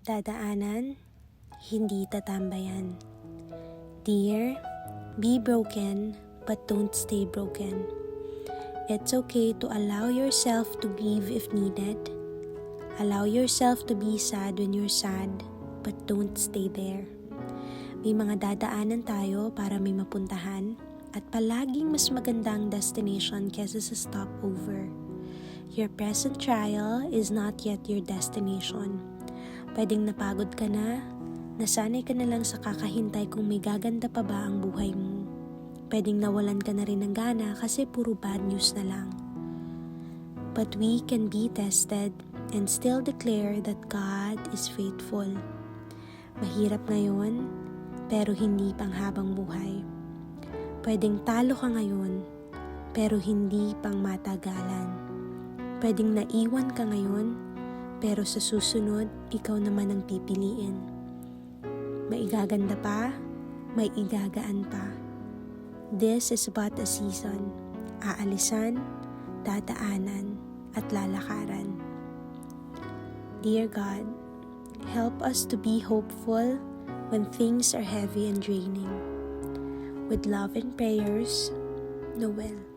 Dadaanan, hindi tatambayan. Dear, be broken, but don't stay broken. It's okay to allow yourself to grieve if needed. Allow yourself to be sad when you're sad, but don't stay there. May mga dadaanan tayo para may mapuntahan at palaging mas magandang destination kesa sa stopover. Your present trial is not yet your destination. Pwedeng napagod ka na, nasanay ka na lang sa kakahintay kung may gaganda pa ba ang buhay mo. Pwedeng nawalan ka na rin ng gana kasi puro bad news na lang. But we can be tested and still declare that God is faithful. Mahirap ngayon, pero hindi panghabang buhay. Pwedeng talo ka ngayon, pero hindi pang matagalan. Pwedeng naiwan ka ngayon, pero sa susunod, ikaw naman ang pipiliin. May igaganda pa, may igagaan pa. This is but a season. Aalisan, dadaanan, at lalakaran. Dear God, help us to be hopeful when things are heavy and draining. With love and prayers, Noel.